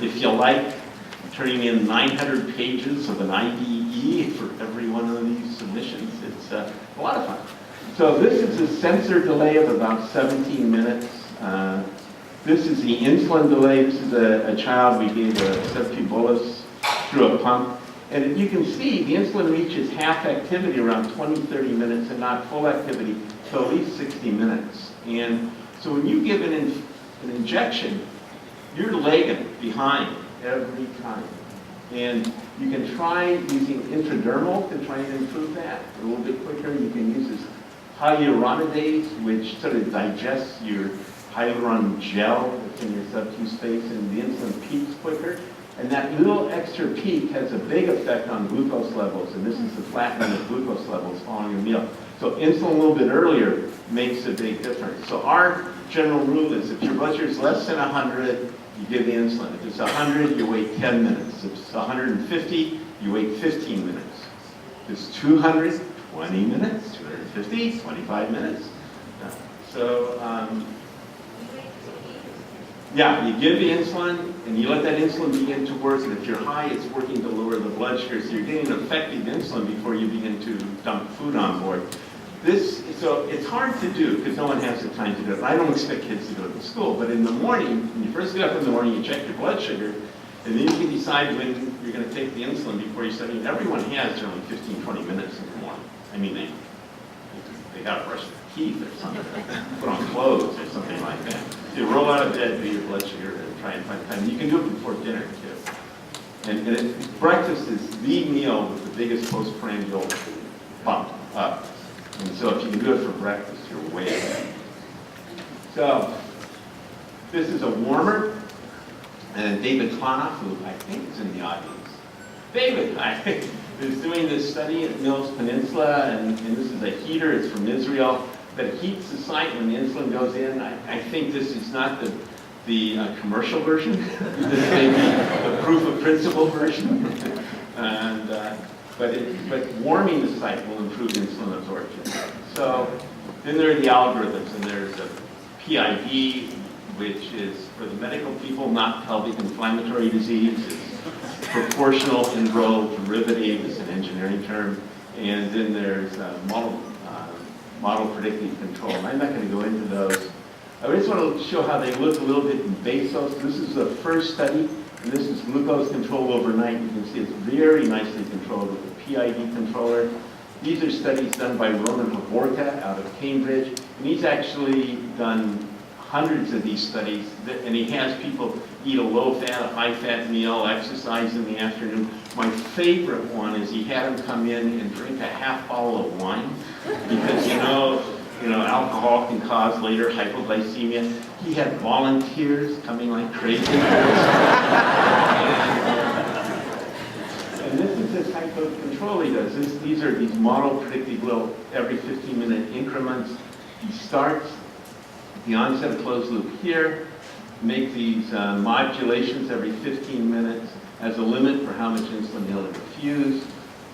If you like turning in 900 pages of an IDE for every one of these submissions, it's a lot of fun. So this is a sensor delay of about 17 minutes. This is the insulin delay. This is a child we gave a sub-Q bolus through a pump. And you can see the insulin reaches half activity around 20, 30 minutes and not full activity till at least 60 minutes. And so when you give an injection, you're lagging behind every time. And you can try using intradermal to try and improve that a little bit quicker. You can use this hyaluronidase, which sort of digests your hyaluron gel that's in your sub-Q space, and the insulin peaks quicker. And that little extra peak has a big effect on glucose levels, and this is the flattening of glucose levels following a meal. So insulin a little bit earlier makes a big difference. So our general rule is if your blood sugar is less than 100, you give the insulin. If it's 100, you wait 10 minutes. If it's 150, you wait 15 minutes. If it's 200, 20 minutes. 250, 25 minutes. Yeah, you give the insulin, and you let that insulin begin to work, and if you're high, it's working to lower the blood sugar, so you're getting effective insulin before you begin to dump food on board. So it's hard to do, because no one has the time to do it. I don't expect kids to go to school, but in the morning, when you first get up in the morning, you check your blood sugar, and then you can decide when you're going to take the insulin before you start eating. Everyone has generally 15, 20 minutes in the morning. I mean, they got to brush their teeth or something, put on clothes or something like that. So you roll out of bed, do your blood sugar, and try and find time. You can do it before dinner, too. And breakfast is the meal with the biggest postprandial bump up. And so if you can do it for breakfast, you're way ahead. So this is a warmer. And David Klonoff, who I think is in the audience. David, is doing this study at Mills Peninsula, and this is a heater. It's from Israel, but it heats the site when the insulin goes in. I think this is not the commercial version. This may be the proof of principle version. But warming the site will improve insulin absorption. So then there are the algorithms, and there's a PID, which is for the medical people, not pelvic inflammatory disease. It's proportional integral derivative is an engineering term. And then there's model predictive control. And I'm not going to go into those. I just want to show how they look a little bit in Bezos. This is the first study, and this is glucose control overnight. You can see it's very nicely controlled with a PID controller. These are studies done by Roman Havorka out of Cambridge, and he's actually done hundreds of these studies, and he has people eat a low-fat, a high-fat meal, exercise in the afternoon. My favorite one is he had them come in and drink a half bottle of wine, because you know, alcohol can cause later hypoglycemia. He had volunteers coming like crazy. And this is his type of control he does. These are these model predictive little every 15-minute increments. He starts the onset of closed loop here, make these modulations every 15 minutes as a limit for how much insulin he'll infuse.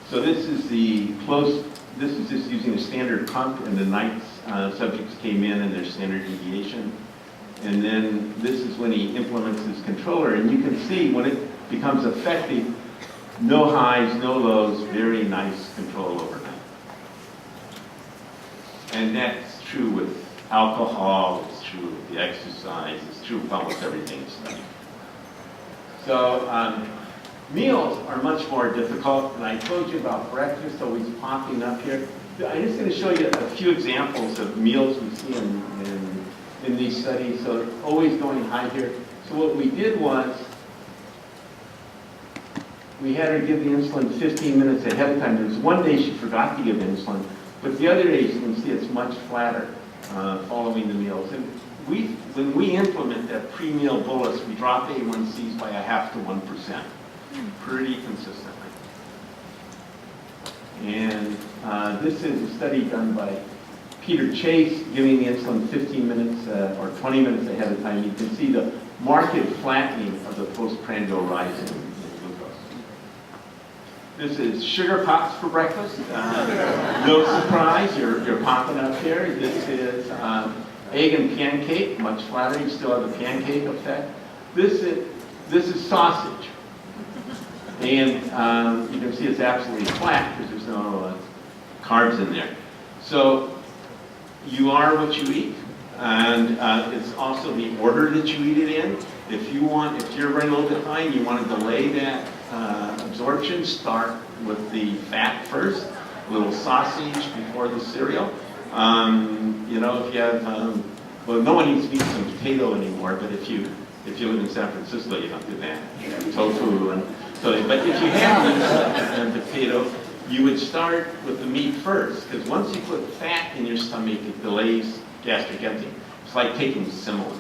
So this is this is just using a standard pump, and the night subjects came in and their standard deviation. And then this is when he implements his controller, and you can see when it becomes effective, no highs, no lows, very nice control overnight. And that's true with alcohol, it's true with the exercise, it's true with almost everything it's studied. So meals are much more difficult, and I told you about breakfast always popping up here. I'm just going to show you a few examples of meals we see in these studies, so always going high here. So what we did was, we had her give the insulin 15 minutes ahead of time. There was one day she forgot to give insulin, but the other days you can see it's much flatter following the meals. And when we implement that pre-meal bolus, we drop A1Cs by 0.5 to 1%, pretty consistently. And this is a study done by Peter Chase, giving the insulin 15 minutes or 20 minutes ahead of time. You can see the marked flattening of the postprandial rise in glucose. This is sugar pops for breakfast. No surprise, you're popping up here. This is egg and pancake, much flatter. You still have the pancake effect. This is This is sausage. And you can see it's absolutely flat because there's no carbs in there. So you are what you eat, and it's also the order that you eat it in. If you're running a little bit behind, you want to delay that absorption, start with the fat first, a little sausage before the cereal. You know, if you have, well, no one needs to eat some potato anymore, but if you live in San Francisco, you don't do that. You know, tofu and so, but if you have the potato, you would start with the meat first, because once you put fat in your stomach, it delays gastric emptying. It's like taking Similac.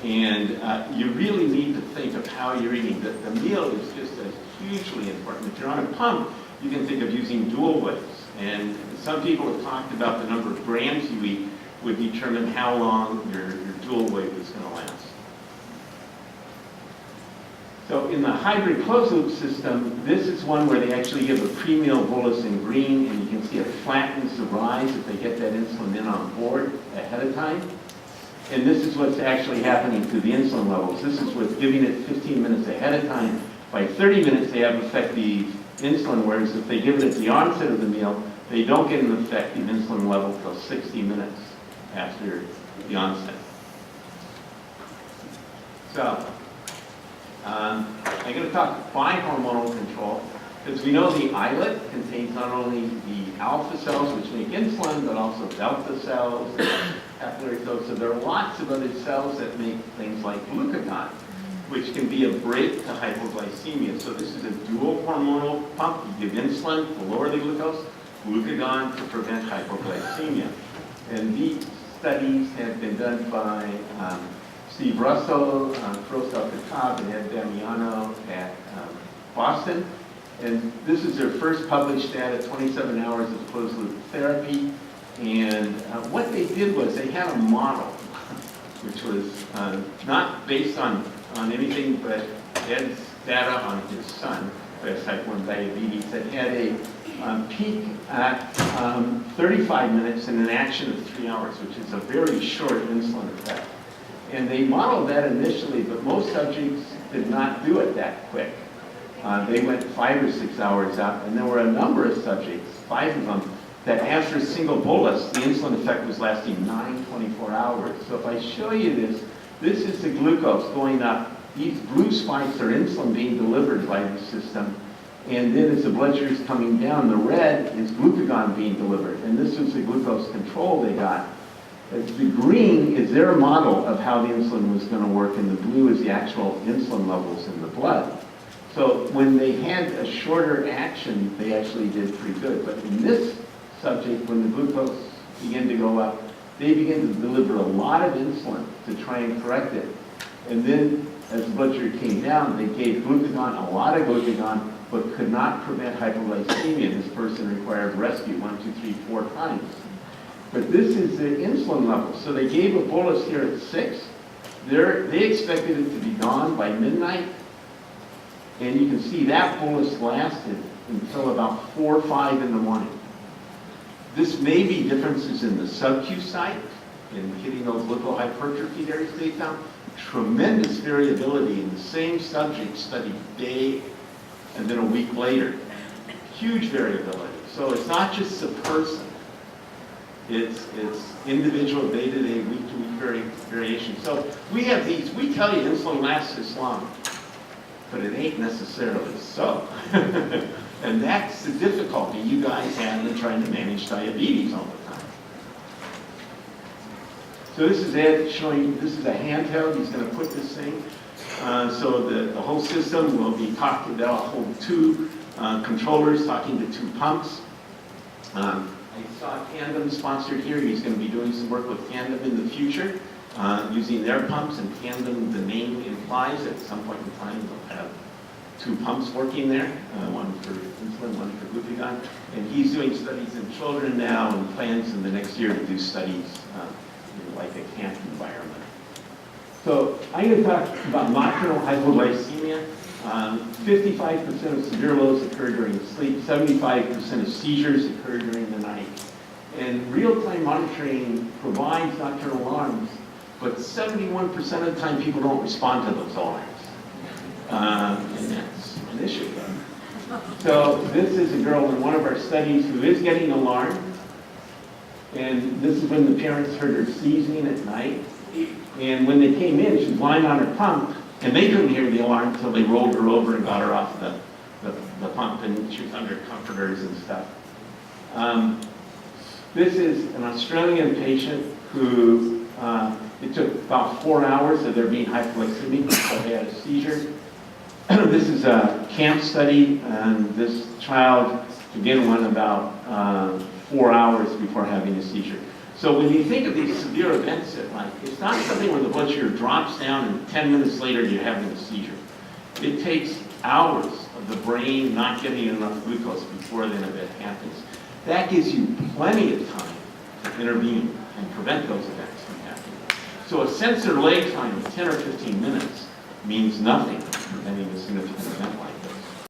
And you really need to think of how you're eating. The meal is just hugely important. If you're on a pump, you can think of using dual ways. And some people have talked about the number of grams you eat would determine how long your dual wave is going to last. So in the hybrid closed-loop system, this is one where they actually give a pre-meal bolus in green, and you can see it flattens the rise if they get that insulin in on board ahead of time. And this is what's actually happening to the insulin levels. This is with giving it 15 minutes ahead of time. By 30 minutes, they have effective insulin, whereas if they give it at the onset of the meal, they don't get an effective insulin level until 60 minutes after the onset. So, I'm going to talk bihormonal control, because we know the islet contains not only the alpha cells, which make insulin, but also delta cells, and capillary cells. So there are lots of other cells that make things like glucagon, which can be a brake to hypoglycemia. So this is a dual hormonal pump. You give insulin to lower the glucose, glucagon to prevent hypoglycemia. And these studies have been done by Steve Russell, Feroz Al-Khattab, and Ed Damiano at Boston. And this is their first published data, 27 hours of closed-loop therapy. And what they did was they had a model, which was not based on anything but Ed's data on his son, who has type 1 diabetes, that had a peak at 35 minutes and an action of 3 hours, which is a very short insulin effect. And they modeled that initially, but most subjects did not do it that quick. They went 5 or 6 hours out, and there were a number of subjects, 5 of them, that after a single bolus, the insulin effect was lasting 24 hours. So if I show you this is the glucose going up. These blue spikes are insulin being delivered by the system. And then as the blood sugar is coming down, the red is glucagon being delivered. And this was the glucose control they got. The green is their model of how the insulin was going to work, and the blue is the actual insulin levels in the blood. So when they had a shorter action, they actually did pretty good. But in this subject, when the glucose began to go up, they began to deliver a lot of insulin to try and correct it. And then as the blood sugar came down, they gave glucagon, a lot of glucagon, but could not prevent hypoglycemia. This person required rescue 1, 2, 3, 4 times. But this is the insulin level. So they gave a bolus here at 6. They expected it to be gone by midnight. And you can see that bolus lasted until about 4 or 5 in the morning. This may be differences in the sub-Q site, in hitting those lipohypertrophy areas they found. Tremendous variability in the same subject studied day and then a week later. Huge variability. So it's not just the person. It's individual day-to-day, week-to-week variation. So we have these, we tell you insulin lasts this long, but it ain't necessarily so. And that's the difficulty you guys have in trying to manage diabetes all the time. So this is Ed showing, this is a handheld, he's going to put this thing. So the whole system will be talking about, hold 2 controllers talking to 2 pumps. I saw Tandem sponsored here. He's going to be doing some work with Tandem in the future, using their pumps. And Tandem, the name implies at some point in time they'll have 2 pumps working there, one for insulin, one for glucagon. And he's doing studies in children now and plans in the next year to do studies in like a camp environment. So I'm going to talk about nocturnal hypoglycemia. 55% of severe lows occur during sleep, 75% of seizures occur during the night. And real-time monitoring provides nocturnal alarms, but 71% of the time people don't respond to those alarms. And that's an issue. So this is a girl in one of our studies who is getting alarmed. And this is when the parents heard her seizing at night. And when they came in, she was lying on her pump, and they couldn't hear the alarm until they rolled her over and got her off the pump, and she was under comforters and stuff. This is an Australian patient who, it took about 4 hours of their being hypoglycemic before they had a seizure. This is a camp study, and this child, again, went about 4 hours before having a seizure. So when you think of these severe events at night, it's not something where the blood sugar drops down and 10 minutes later you're having a seizure. It takes hours of the brain not getting enough glucose before then event happens. That gives you plenty of time to intervene and prevent those events from happening. So a sensor lag time of 10 or 15 minutes means nothing for preventing